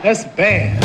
That's bad.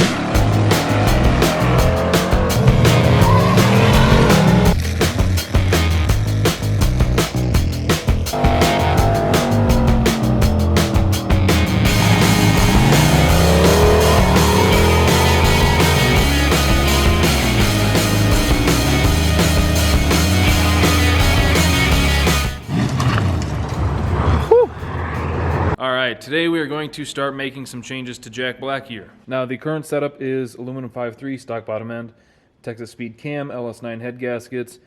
Alright, today we are going to start making some changes to Jack Black here. Now the current setup is aluminum 5.3 stock bottom end, Texas speed cam, LS9 head gaskets,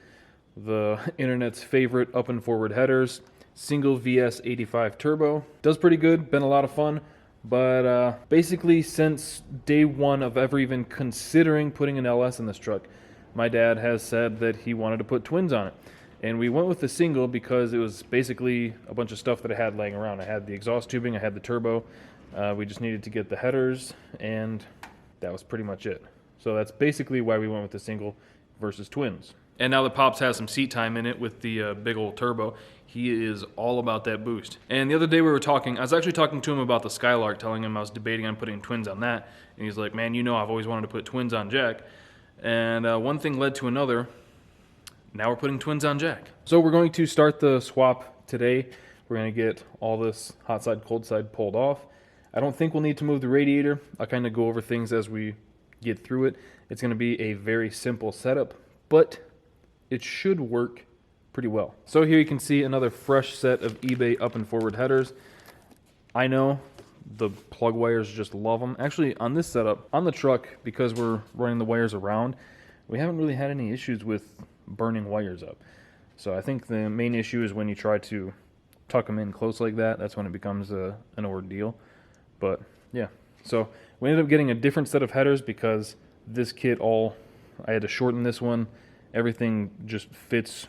the internet's favorite up and forward headers, single VS 85 turbo. Does pretty good, been a lot of fun, but basically since day one of ever even considering putting an LS in this truck, my dad has said that he wanted to put twins on it. And we went with the single because it was basically a bunch of stuff that I had laying around. I had the exhaust tubing, I had the turbo. We just needed to get the headers, and that was pretty much it. So that's basically why we went with the single versus twins. And now that Pops has some seat time in it with the big old turbo, he is all about that boost. And the other day we were talking, I was actually talking to him about the Skylark, telling him I was debating on putting twins on that. And he's like, man, you know I've always wanted to put twins on Jack. And one thing led to another. Now we're putting twins on Jack. So we're going to start the swap today. We're going to get all this hot side, cold side pulled off. I don't think we'll need to move the radiator. I'll kind of go over things as we get through it. It's going to be a very simple setup, but it should work pretty well. So here you can see another fresh set of eBay up and forward headers. I know the plug wires just love them. Actually, on this setup, on the truck, because we're running the wires around, we haven't really had any issues with burning wires up. So I think the main issue is when you try to tuck them in close like that. That's when it becomes an ordeal. But yeah, so we ended up getting a different set of headers because this kit I had to shorten this one. Everything just fits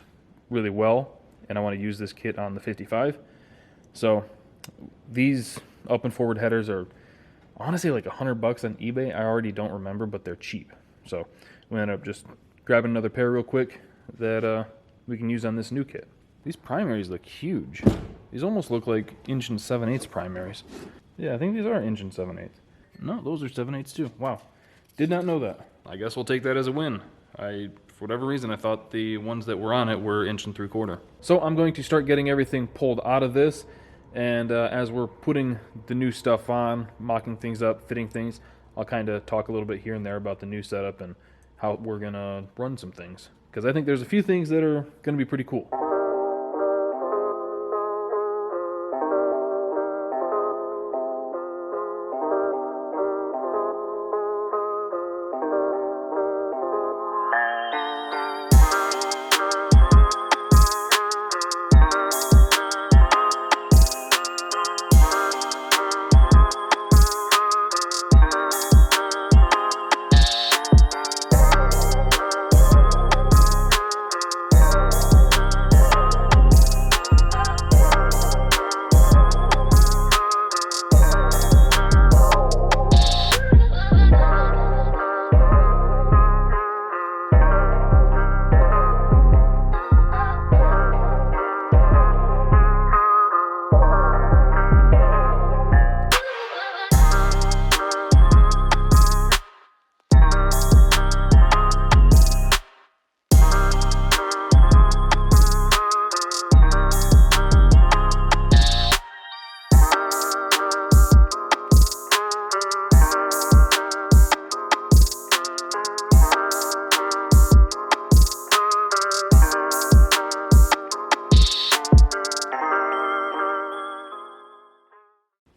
really well, and I want to use this kit on the 55. So these up and forward headers are honestly like $100 on eBay. I already don't remember, but they're cheap. So we ended up just grabbing another pair real quick that we can use on this new kit. These primaries look huge. These almost look like 1 7/8 primaries. Yeah, I think these are 1 7/8. No, those are 7/8 too. Wow. Did not know that. I guess we'll take that as a win. For whatever reason, I thought the ones that were on it were 1 3/4. So I'm going to start getting everything pulled out of this, and as we're putting the new stuff on, mocking things up, fitting things, I'll kind of talk a little bit here and there about the new setup and how we're going to run some things. Because I think there's a few things that are going to be pretty cool.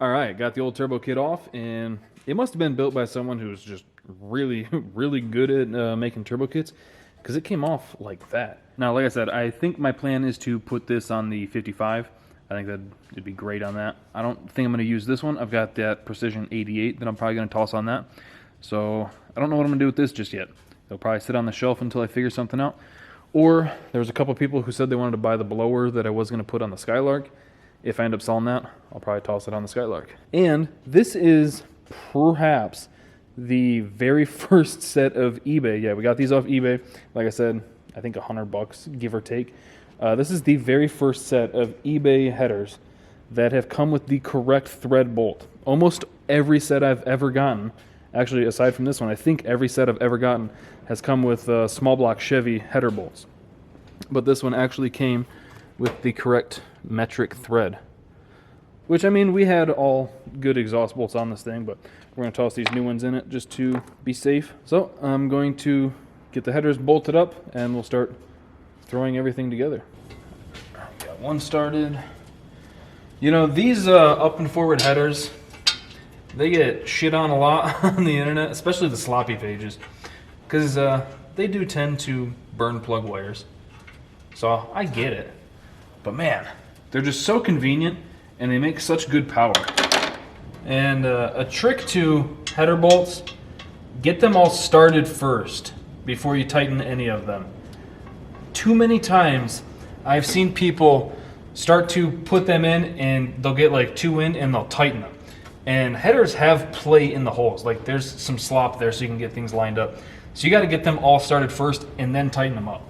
Alright, got the old turbo kit off, and it must have been built by someone who's just really, really good at making turbo kits, because it came off like that. Now, like I said, I think my plan is to put this on the 55. I think that'd be great on that. I don't think I'm going to use this one. I've got that Precision 88 that I'm probably going to toss on that. So I don't know what I'm going to do with this just yet. It'll probably sit on the shelf until I figure something out. Or there's a couple people who said they wanted to buy the blower that I was going to put on the Skylark. If I end up selling that, I'll probably toss it on the Skylark. And this is perhaps the very first set of eBay. Yeah, we got these off eBay. Like I said, I think $100, give or take. This is the very first set of eBay headers that have come with the correct thread bolt. Almost every set I've ever gotten Actually, aside from this one, I think every set I've ever gotten has come with small block Chevy header bolts. But this one actually came with the correct metric thread. Which, I mean, we had all good exhaust bolts on this thing, but we're going to toss these new ones in it just to be safe. So I'm going to get the headers bolted up and we'll start throwing everything together. Got one started. You know, these up and forward headers, they get shit on a lot on the internet, especially the sloppy pages, because they do tend to burn plug wires. So I get it. But man, they're just so convenient and they make such good power. And a trick to header bolts, get them all started first before you tighten any of them. Too many times I've seen people start to put them in and they'll get like 2 in and they'll tighten them. And headers have play in the holes. Like there's some slop there so you can get things lined up. So you got to get them all started first and then tighten them up.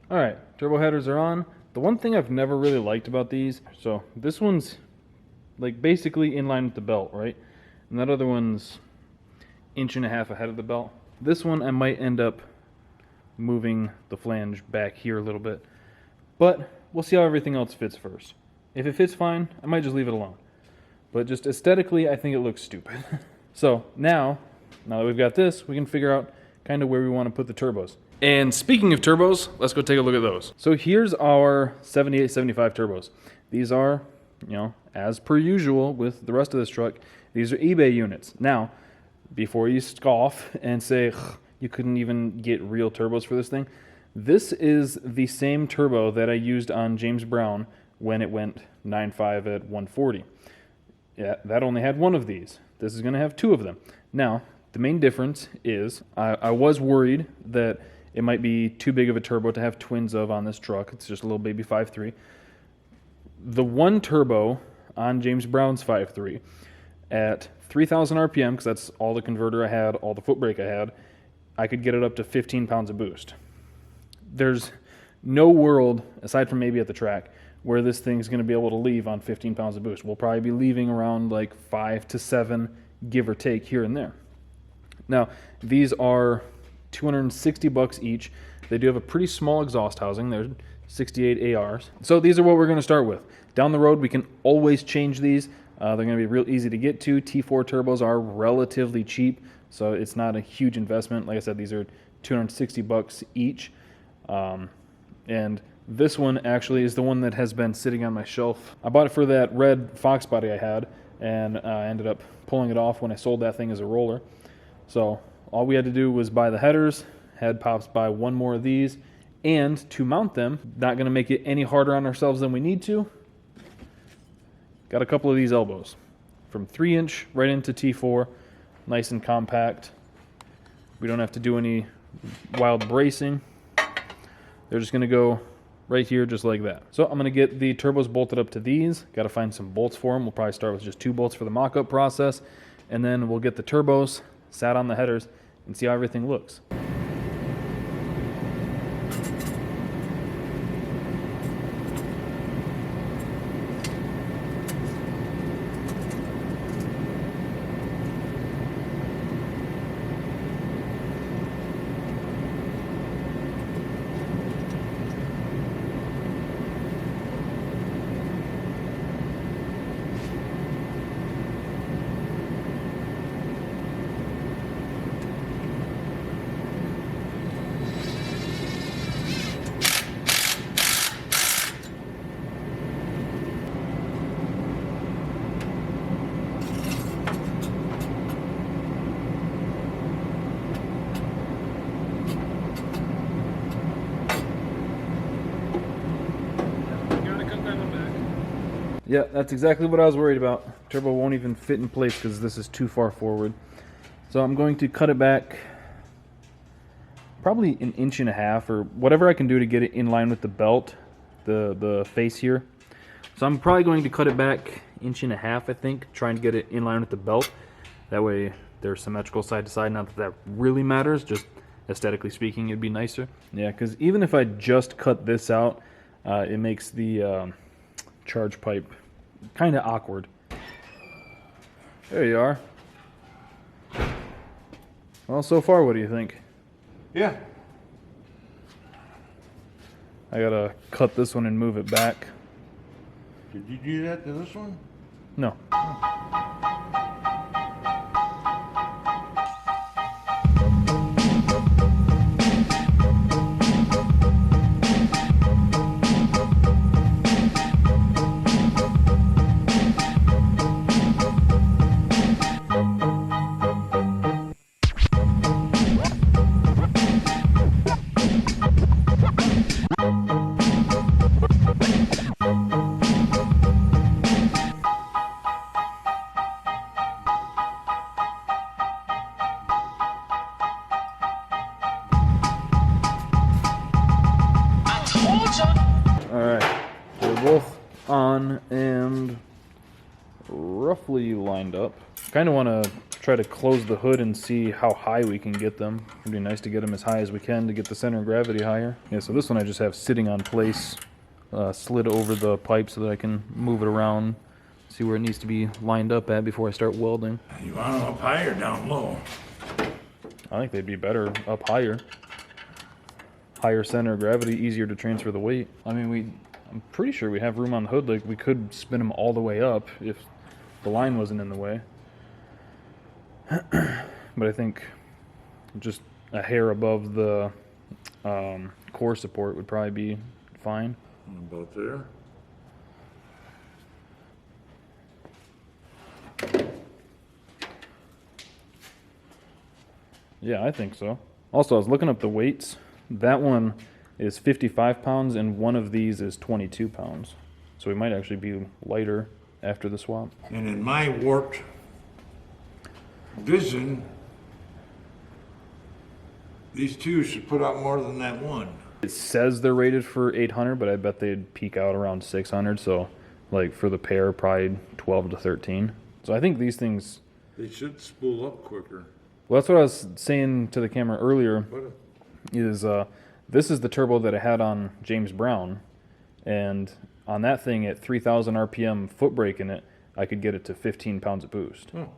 Alright, turbo headers are on. The one thing I've never really liked about these, so this one's like basically in line with the belt, right? And that other one's 1.5 inches ahead of the belt. This one I might end up moving the flange back here a little bit. But we'll see how everything else fits first. If it fits fine, I might just leave it alone. But just aesthetically, I think it looks stupid. So now that we've got this, we can figure out kind of where we want to put the turbos. And speaking of turbos, let's go take a look at those. So here's our 7875 turbos. These are, you know, as per usual with the rest of this truck, these are eBay units. Now, before you scoff and say you couldn't even get real turbos for this thing, this is the same turbo that I used on James Brown when it went 9.5 at 140. Yeah, that only had one of these. This is going to have 2 of them. Now, the main difference is I was worried that it might be too big of a turbo to have twins of on this truck. It's just a little baby 5.3. The one turbo on James Brown's 5.3 at 3,000 RPM, because that's all the converter I had, all the foot brake I had, I could get it up to 15 pounds of boost. There's no world, aside from maybe at the track, where this thing's going to be able to leave on 15 pounds of boost. We'll probably be leaving around like 5 to 7, give or take, here and there. Now, these are $260 each. They do have a pretty small exhaust housing. They're 68 ARs. So these are what we're going to start with. Down the road, we can always change these. They're going to be real easy to get to. T4 turbos are relatively cheap, so it's not a huge investment. Like I said, these are $260 each. And this one actually is the one that has been sitting on my shelf. I bought it for that red Fox body I had, and I ended up pulling it off when I sold that thing as a roller. So all we had to do was buy the headers, had Pops buy one more of these, and to mount them, not going to make it any harder on ourselves than we need to, got a couple of these elbows. From 3-inch right into T4, nice and compact. We don't have to do any wild bracing. They're just going to go right here just like that. So I'm going to get the turbos bolted up to these. Got to find some bolts for them. We'll probably start with just 2 bolts for the mock-up process, and then we'll get the turbos sat on the headers and see how everything looks. Yeah, that's exactly what I was worried about. Turbo won't even fit in place because this is too far forward. So I'm going to cut it back probably 1.5 inches or whatever I can do to get it in line with the belt, the face here. So I'm probably going to cut it back 1.5 inches, I think, trying to get it in line with the belt. That way they're symmetrical side to side. Not that that really matters, just aesthetically speaking, it'd be nicer. Yeah, because even if I just cut this out, it makes the charge pipe kind of awkward. There you are. Well, so far, what do you think? Yeah. I gotta cut this one and move it back. Did you do that to this one? No. Alright, so they're both on and roughly lined up. Kind of want to try to close the hood and see how high we can get them. It'd be nice to get them as high as we can to get the center of gravity higher. Yeah, so this one I just have sitting on place, slid over the pipe so that I can move it around, see where it needs to be lined up at before I start welding. You want them up high or down low? I think they'd be better up higher. Higher center of gravity, easier to transfer the weight. I mean, I'm pretty sure we have room on the hood. Like, we could spin them all the way up if the line wasn't in the way. But I think just a hair above the core support would probably be fine. About there. Yeah, I think so. Also, I was looking up the weights. That one is 55 pounds, and one of these is 22 pounds. So we might actually be lighter after the swap. And in my warped vision, these two should put out more than that one. It says they're rated for 800, but I bet they'd peak out around 600. So, like, for the pair, probably 12 to 13. So I think these things... They should spool up quicker. Well, that's what I was saying to the camera earlier. What? Is this is the turbo that I had on James Brown, and on that thing at 3,000 RPM foot brake in it, I could get it to 15 pounds of boost. Oh.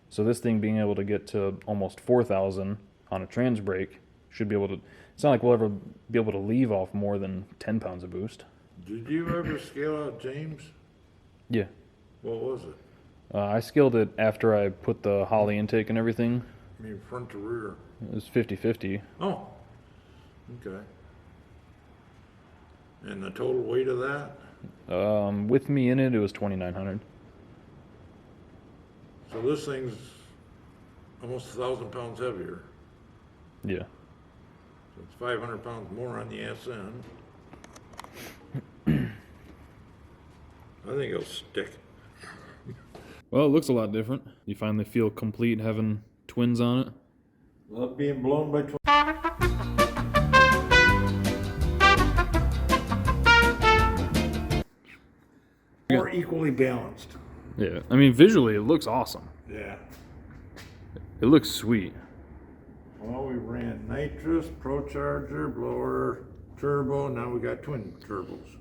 So this thing being able to get to almost 4,000 on a trans brake should be able to. It's not like we'll ever be able to leave off more than 10 pounds of boost. Did you ever scale out James? Yeah. What was it? I scaled it after I put the Holly intake and everything. I mean, front to rear. It was 50-50. Oh. Okay. And the total weight of that? With me in it, it was 2,900. So this thing's almost 1,000 pounds heavier. Yeah. So it's 500 pounds more on the SN. I think it'll stick. Well, it looks a lot different. You finally feel complete having twins on it. Love being blown by more equally balanced. Yeah, I mean, visually it looks awesome. Yeah. It looks sweet. Well, we ran nitrous, procharger, blower, turbo. Now we got twin turbos.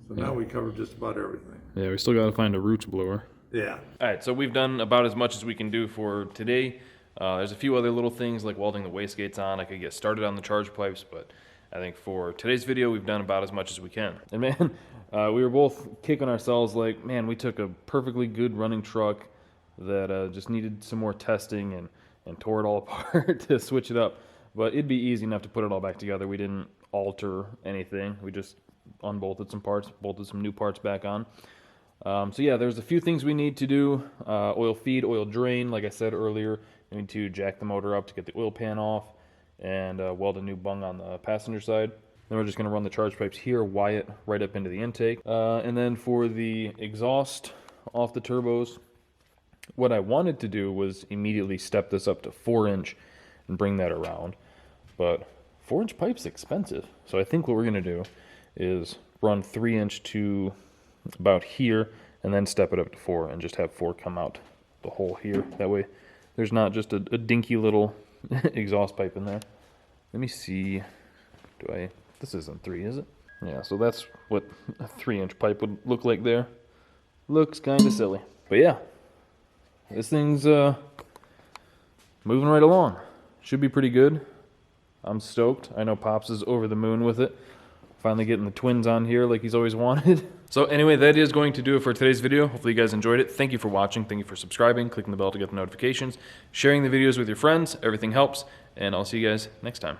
So now we covered just about everything. Yeah, we still got to find a roots blower. Yeah. All right, so we've done about as much as we can do for today. There's a few other little things like welding the wastegates on. I could get started on the charge pipes, but I think for today's video, we've done about as much as we can. And man, we were both kicking ourselves like, man, we took a perfectly good running truck that just needed some more testing and tore it all apart to switch it up. But it'd be easy enough to put it all back together. We didn't alter anything. We just unbolted some parts, bolted some new parts back on. So yeah, there's a few things we need to do. Oil feed, oil drain, like I said earlier. We need to jack the motor up to get the oil pan off and weld a new bung on the passenger side. Then we're just going to run the charge pipes here, wire it right up into the intake. And then for the exhaust off the turbos, what I wanted to do was immediately step this up to 4-inch and bring that around. But 4-inch pipe's expensive. So I think what we're going to do is run 3-inch to about here and then step it up to 4 and just have 4 come out the hole here. That way there's not just a dinky little exhaust pipe in there. Let me see. This isn't 3, is it? Yeah, so that's what a 3-inch pipe would look like there. Looks kind of silly. But yeah, this thing's moving right along. Should be pretty good. I'm stoked. I know Pops is over the moon with it. Finally getting the twins on here like he's always wanted. So anyway, that is going to do it for today's video. Hopefully you guys enjoyed it. Thank you for watching. Thank you for subscribing, clicking the bell to get the notifications, sharing the videos with your friends. Everything helps. And I'll see you guys next time.